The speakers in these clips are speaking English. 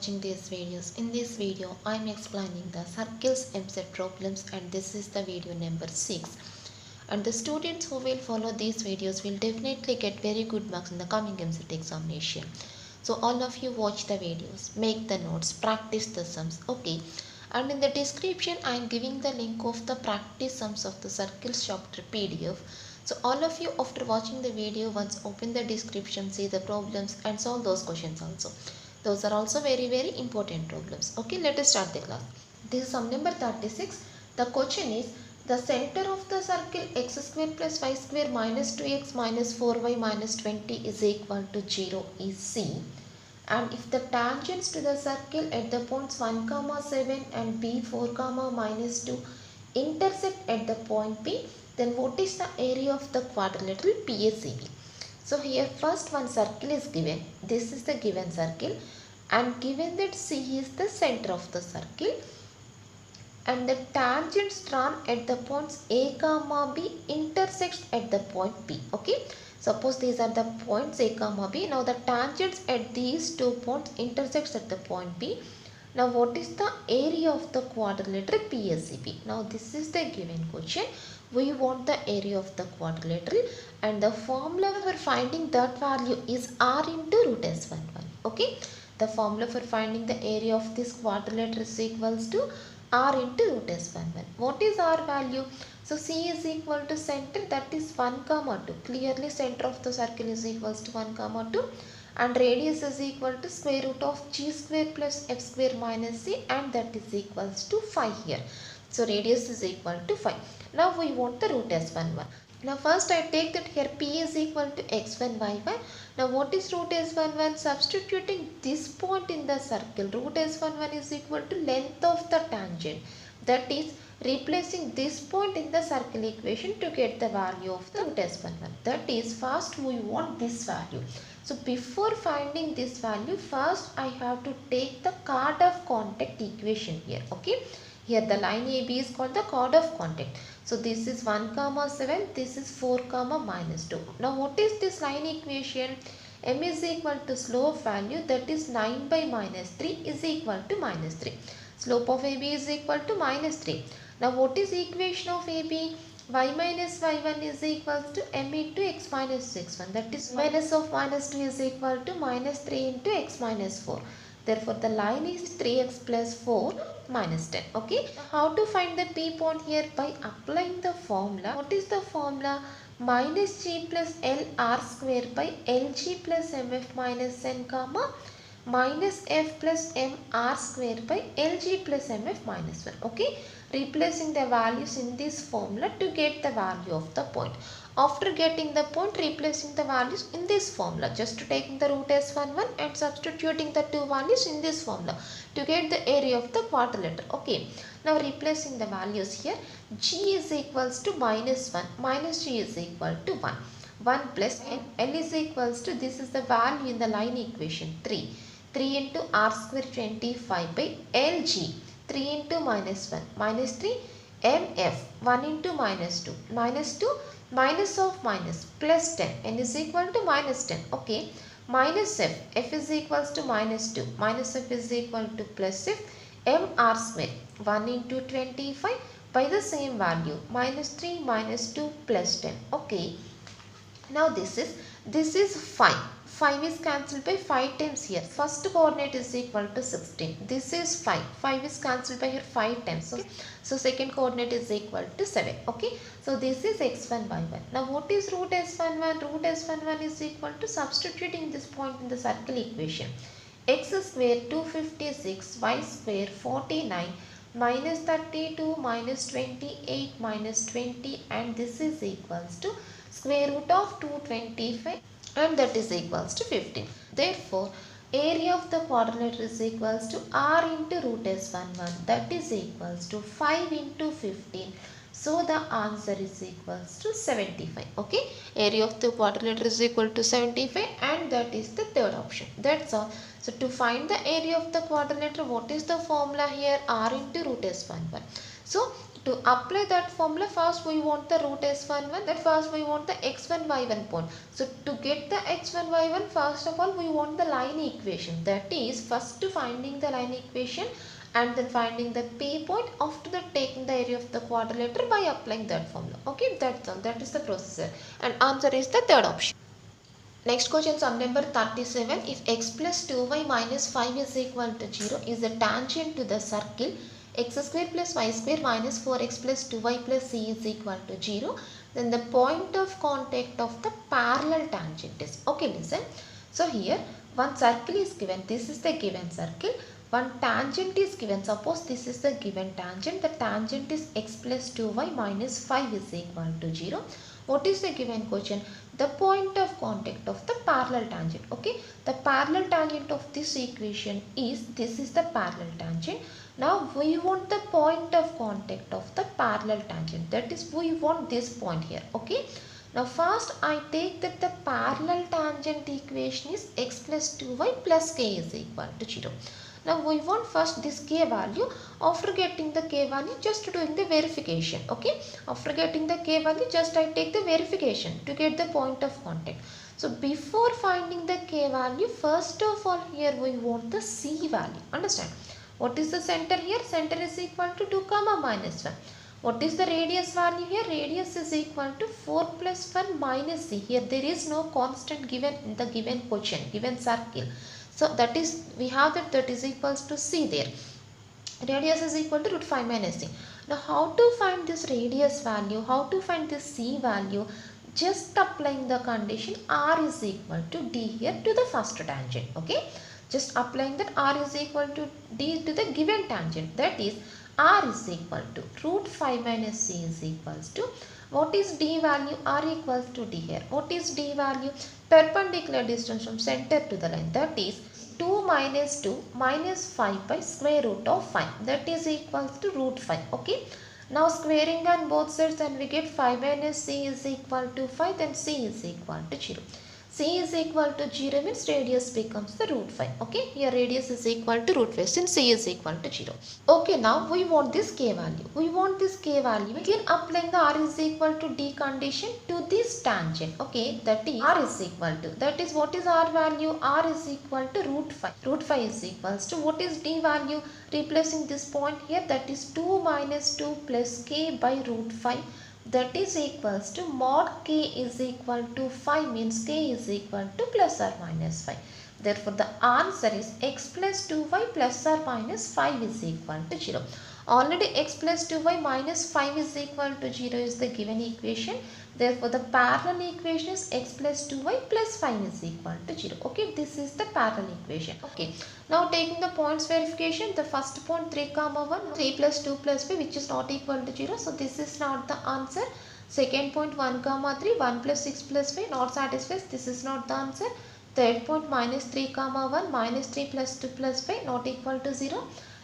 watching these videos. In this video, I am explaining the circles MCET problems and this is the video number 6. And the students who will follow these videos will definitely get very good marks in the coming MCET examination. So all of you watch the videos, make the notes, practice the sums, okay. And in the description, I am giving the link of the practice sums of the circles chapter PDF. So all of you after watching the video once open the description, see the problems and solve those questions also. Those are also very important problems. Okay, let us start the class. This is sum number 36. The question is the center of the circle x square plus y square minus 2x minus 4y minus 20 is equal to 0 is C. And if the tangents to the circle at the points 1, 7 and b 4, minus 2 intersect at the point P, then what is the area of the quadrilateral PACB? So here first one circle is given. This is the given circle and given that C is the center of the circle and the tangents drawn at the points A, B intersects at the point P. Okay. Suppose these are the points A, B. Now the tangents at these two points intersects at the point P. Now what is the area of the quadrilateral PACB? Now this is the given question. We want the area of the quadrilateral and the formula for finding that value is R into root S11. Okay. The formula for finding the area of this quadrilateral is equals to R into root S11. What is R value? So C is equal to center, that is 1, 2. Clearly center of the circle is equals to 1, 2 and radius is equal to square root of g square plus f square minus c and that is equals to 5 here. So radius is equal to 5. Now we want the root S11. Now first I take that here P is equal to x1, y1. Now what is root S11? Substituting this point in the circle, root S11 is equal to length of the tangent. That is replacing this point in the circle equation to get the value of the root S11. That is first we want this value. So before finding this value, first I have to take the chord of contact equation here. Okay. Here the line AB is called the chord of contact. So this is 1, 7, this is 4, minus 2. Now what is this line equation? M is equal to slope value, that is 9 by minus 3 is equal to minus 3. Slope of AB is equal to minus 3. Now what is equation of AB? Y minus y1 is equal to m into x minus x1. That is minus of minus 2 is equal to minus 3 into x minus 4. Therefore, the line is 3x plus 4 minus 10. Okay. How to find the P point here? By applying the formula. What is the formula? Minus g plus L r square by Lg plus mf minus n comma minus f plus m r square by Lg plus mf minus 1. Okay. Replacing the values in this formula to get the value of the point. After getting the point, replacing the values in this formula. Just taking the root S11 and substituting the two values in this formula to get the area of the quadrilateral. Okay. Now replacing the values here. G is equals to minus 1. Minus G is equal to 1. 1 plus N. L is equals to, this is the value in the line equation 3. 3 into R square 25 by Lg. 3 into minus 1 minus 3 mf 1 into minus 2 minus 2 minus of minus plus 10 n is equal to minus 10. Okay. Minus f is equals to minus 2 minus f is equal to plus f m r square 1 into 25 by the same value minus 3 minus 2 plus 10. Okay. Now this is 5. 5 is cancelled by 5 times here. First coordinate is equal to 16. This is 5. 5 is cancelled by here 5 times. Okay. So second coordinate is equal to 7. Okay. So this is x1, y1. Now what is root S11? Root S11 is equal to substituting this point in the circle equation. X square 256, y square 49, minus 32, minus 28, minus 20 and this is equals to square root of 225. And that is equals to 15. Therefore, area of the quadrilateral is equals to R into root S11. That is equals to 5 into 15. So, the answer is equals to 75. Okay. Area of the quadrilateral is equal to 75 and that is the third option. That's all. So, to find the area of the quadrilateral, what is the formula here? R into root S11. So, To apply that formula, first we want the root s11, that first we want the x1 y1 point. So to get the x1 y1, first of all we want the line equation, that is first finding the line equation and then finding the p point, after that taking the area of the quadrilateral by applying that formula. Okay, that's all, that is the procedure, and answer is the third option. Next question, sum number 37. If x plus 2y minus 5 is equal to 0 is a tangent to the circle x square plus y square minus 4x plus 2y plus c is equal to 0, then the point of contact of the parallel tangent is. Okay, listen. So here one circle is given. This is the given circle. One tangent is given. Suppose this is the given tangent. The tangent is x plus 2y minus 5 is equal to 0. What is the given question? The point of contact of the parallel tangent. Okay, the parallel tangent of this equation is, this is the parallel tangent. Now we want the point of contact of the parallel tangent, that is we want this point here. Okay, now first I take that the parallel tangent equation is x plus 2y plus k is equal to 0. Now we want first this k value. After getting the k value, just doing the verification. Okay, after getting the k value, just I take the verification to get the point of contact. So before finding the k value, first of all here we want the c value. Understand? What is the center here? Center is equal to 2 comma minus 1. What is the radius value here? Radius is equal to 4 plus 1 minus c. Here there is no constant given in the given question, given circle. So that is, we have that is equals to c there. Radius is equal to root 5 minus c. Now how to find this radius value? How to find this c value? Just applying the condition r is equal to d here to the first tangent. Okay, just applying that r is equal to d to the given tangent, that is r is equal to root 5 minus c is equals to, what is d value? R equals to d here. What is d value? Perpendicular distance from center to the line, that is 2 minus 2 minus 5 by square root of 5, that is equals to root 5. Okay, now squaring on both sides and we get 5 minus c is equal to 5, then c is equal to 0. C is equal to 0 means radius becomes the root 5. Okay, here radius is equal to root 5 since C is equal to 0. Okay, now we want this k value. We want this k value. Again applying the r is equal to d condition to this tangent. Okay, that is r is equal to, that is what is r value? R is equal to root 5. Root 5 is equals to, what is d value? Replacing this point here, that is 2 minus 2 plus k by root 5. That is equals to mod k is equal to 5 means k is equal to plus or minus 5. Therefore, the answer is x plus 2y plus or minus 5 is equal to 0. Already x plus 2y minus 5 is equal to 0 is the given equation. Therefore, the parallel equation is x plus 2y plus 5 is equal to 0. Okay, this is the parallel equation. Okay, now taking the points verification, the first point 3 comma 1, 3 plus 2 plus 5 which is not equal to 0. So, this is not the answer. Second point 1 comma 3, 1 plus 6 plus 5 not satisfies. This is not the answer. Third point minus 3 comma 1 minus 3 plus 2 plus 5 not equal to 0.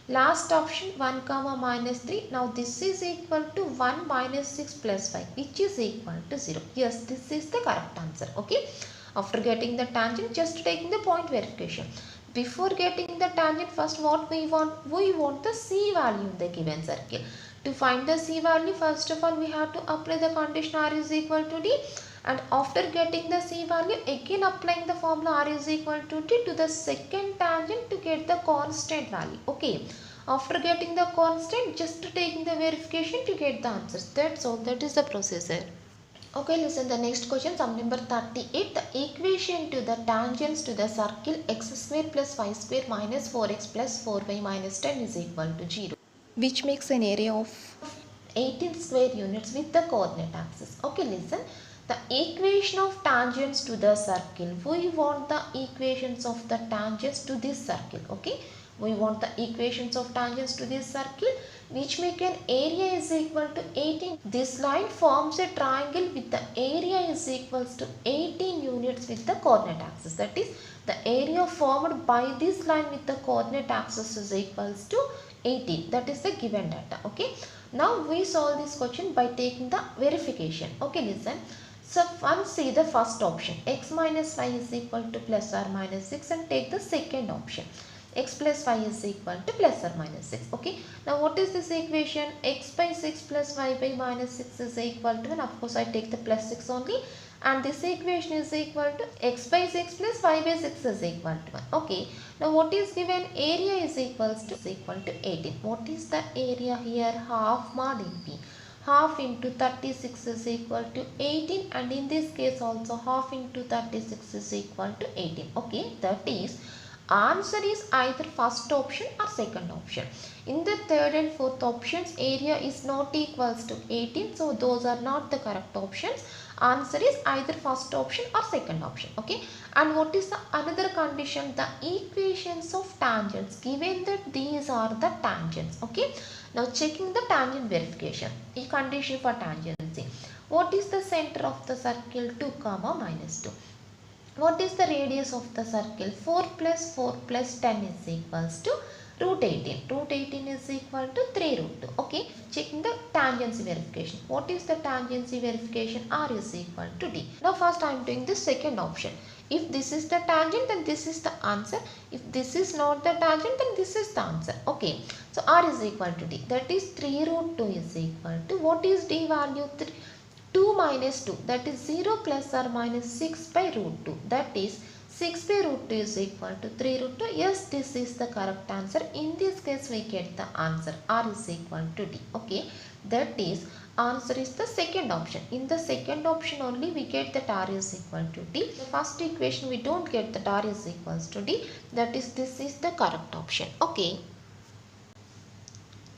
Last option 1 comma minus 3. Now this is equal to 1 minus 6 plus 5 which is equal to 0. Yes, this is the correct answer. Okay. After getting the tangent, just taking the point verification. Before getting the tangent, first what we want? We want the c value in the given circle. To find the c value, first of all we have to apply the condition r is equal to d. And after getting the c value, again applying the formula r is equal to d to the second tangent to get the constant value. Okay. After getting the constant, just taking the verification to get the answers. That's all. That is the procedure. Okay, listen the next question, sum number 38. The equation to the tangents to the circle x square plus y square minus 4x plus 4y minus 10 is equal to 0. Which makes an area of 18 square units with the coordinate axis. Okay, listen. The equation of tangents to the circle. We want the equations of the tangents to this circle. Okay. We want the equations of tangents to this circle which make an area is equal to 18. This line forms a triangle with the area is equals to 18 units with the coordinate axis. That is, the area formed by this line with the coordinate axis is equals to 18. That is the given data. Okay. Now we solve this question by taking the verification. Okay, listen. So once see the first option, x minus y is equal to plus or minus 6, and take the second option, x plus 5 is equal to plus or minus 6. Okay, now what is this equation? X by 6 plus y by minus 6 is equal to 1. Of course I take the plus 6 only, and this equation is equal to x by 6 plus y by 6 is equal to 1. Okay, now what is given? Area is equal to 18. What is the area here? Half mod EP. Half into 36 is equal to 18, and in this case also half into 36 is equal to 18. Okay, that is answer is either first option or second option. In the third and fourth options, area is not equals to 18, so those are not the correct options. Answer is either first option or second option. Okay, and what is the another condition? The equations of tangents, given that these are the tangents. Okay, now checking the tangent verification. A condition for tangency. What is the center of the circle? 2 comma minus 2. What is the radius of the circle? 4 plus 4 plus 10 is equals to root 18. Root 18 is equal to 3 root 2. Okay, checking the tangency verification. What is the tangency verification? R is equal to D. Now first I am doing the second option. If this is the tangent, then this is the answer. If this is not the tangent, then this is the answer. Okay, so R is equal to D. That is 3 root 2 is equal to, what is D value? 2 minus 2, that is 0 plus or minus 6 by root 2, that is 6 by root 2 is equal to 3 root 2. Yes, this is the correct answer. In this case we get the answer R is equal to D. Okay, that is answer is the second option. In the second option only we get that R is equal to D. The first equation we don't get that R is equals to D, that is this is the correct option. Okay.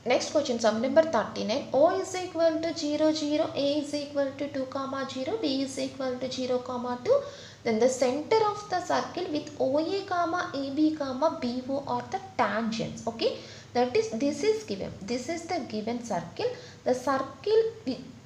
Next question, sum number 39. O is equal to 0, 0, A is equal to 2, comma 0, B is equal to 0, comma 2. Then the center of the circle with OA, comma AB, comma BO are the tangents. Okay, that is, this is given. This is the given circle. The circle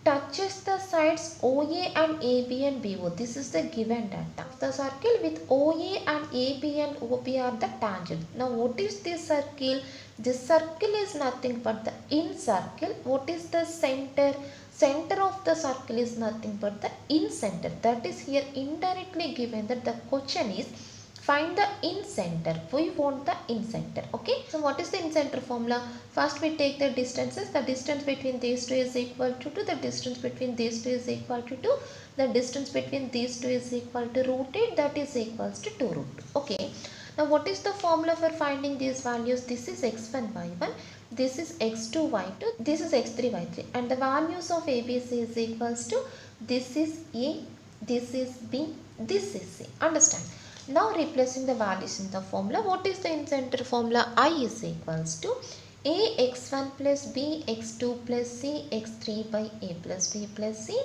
touches the sides OA and AB and BO. This is the given data. The circle with OA and AB and OB are the tangents. Now what is this circle? This circle is nothing but the in circle. What is the center? Center of the circle is nothing but the in center. That is here indirectly given that the question is find the in center. We want the in center. Okay, so what is the in center formula? First we take the distances. The distance between these two is equal to 2. The distance between these two is equal to 2. The distance between these two is equal to root 8. That is equals to 2 root 2. Okay, now what is the formula for finding these values? This is x1 y1, this is x2 y2, this is x3 y3, and the values of ABC is equals to, this is A, this is B, this is C. Understand? Now replacing the values in the formula, what is the in center formula? I is equals to A x1 plus B x2 plus C x3 by A plus B plus C,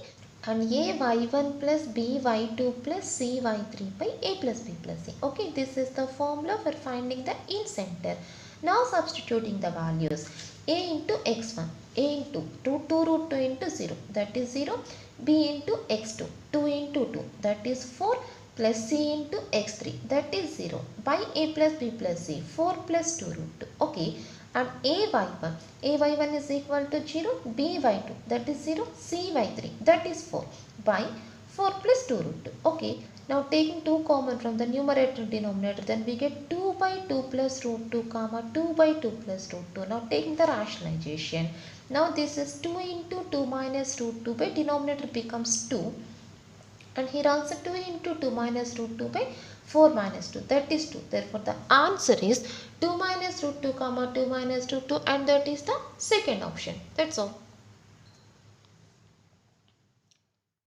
and A y1 plus B y2 plus C y3 by A plus B plus C. Okay, this is the formula for finding the in center. Now substituting the values. A into x1, A into 2 root 2 into 0, that is 0. B into x2, 2 into 2, that is 4, plus C into x3, that is 0, by A plus B plus C, 4 plus 2 root 2. Okay, and ay1 is equal to 0, by2 that is 0, cy3 that is 4, by 4 plus 2 root 2. Okay, now taking 2 common from the numerator and denominator, then we get 2 by 2 plus root 2 comma 2 by 2 plus root 2. Now taking the rationalization, now this is 2 into 2 minus root 2 by denominator becomes 2, and here also 2 into 2 minus root 2 by 4 minus 2, that is 2. Therefore the answer is 2 minus root 2 comma 2 minus root 2, and that is the second option. That's all.